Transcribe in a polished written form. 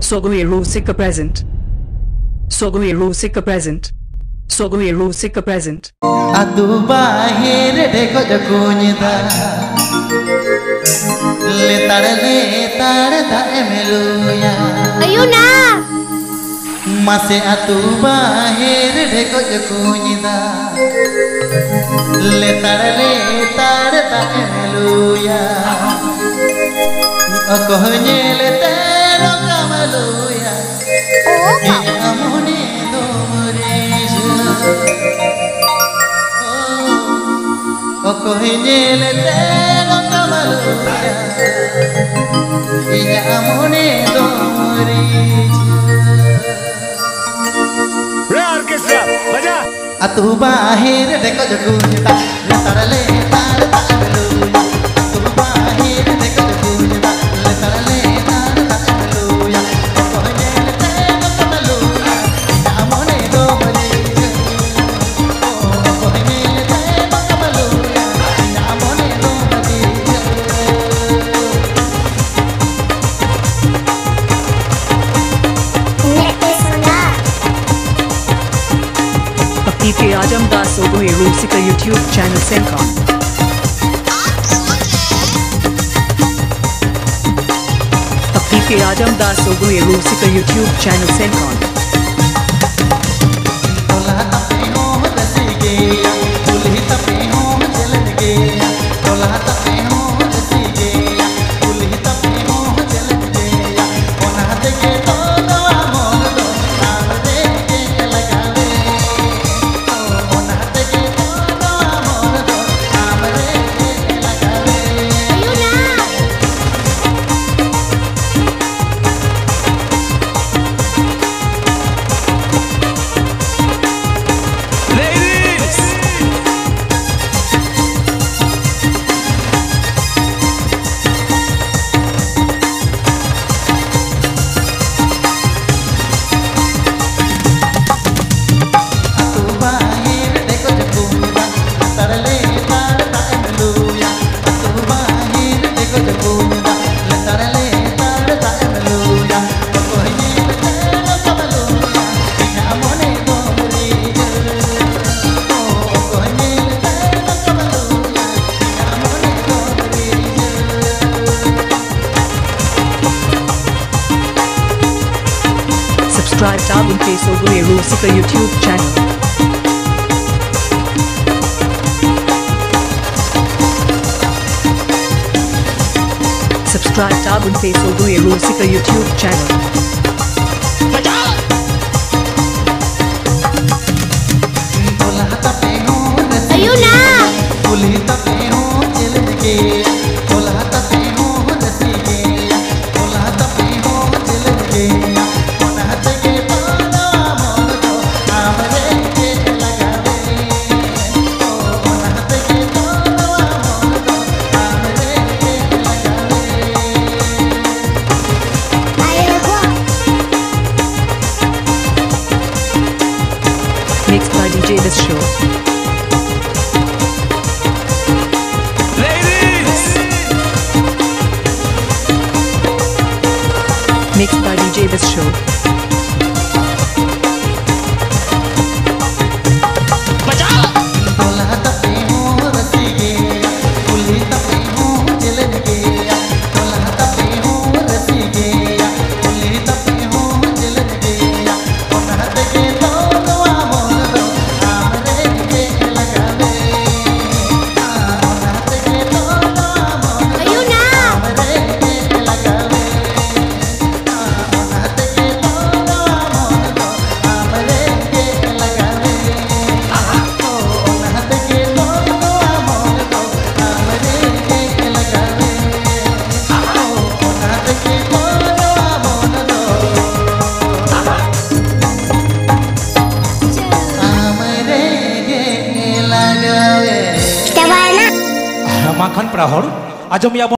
Sogai Rusika present. Sogai Rusika present. Sogai Rusika present. Atu bahir deko jakunyida letar da emeluya. Ayo na. Masih atu bahir deko jakunyida letar da emeluya. Aku hanya letero kamaluya. Ini amuni Oko hinyele teno kamaluya Inya amune domorija Re orchestra baja Atu bahir deko jakunyita letar da emeluya Atu bahir deko jakunyita letar da emeluya Oko hinyele teno kamaluya Inya amune domorija Oko hinyele teno kamaluya Inya amune domorija PK Ajam Das Sogai Rusika YouTube channel Sencon. PK Ajam Das Sogai Rusika YouTube channel Sencon. Tola tape ho dasi geya, tulhi tape ho jalan geya. Tola tape ho dasi geya, tulhi tape ho jalan geya. Ona deke to do amor do, aamre ke lagave. Ona deke to do amor do, aamre ke lagave. Ayo na. ladies Atu bahir deko jakunyida, letar da emeluya. Atu bahir deko jakunyida, letar da emeluya. Oko hinyele teno kamaluya, inya amone domorija. Oko hinyele teno kamaluya, inya amone domorija. Subscribe dabung Sogai Rusika YouTube channel. Subscribe dabung Sogai Rusika YouTube channel. Tola tape ho dasi Ayo na. tulhi tape ho jalan geya. Tola tape ho dasi geya, tola tape ho jalan geya. Ona deke to do amor do, aamre ke lagave. Ona deke to do amor do, aamre ke lagave. Ayo go. Mixed by DJ Biswa. ladies Mixed by DJ Biswa. Tola tape ho dasi geya, tulhi tape ho jalan geya. Tola tape ho dasi geya, tulhi tape ho jalan geya. Ona deke to do amor do, aamre ke lagave. Ona deke to do amor do, Ayo na. aamre ke lagave. Ona deke to do amor do, aamre ke lagave. Ona deke to do amor do, aamre ke lagave. Ona deke to do amor do, aamre ke lagave. Kita mana? makan prahor ajam ya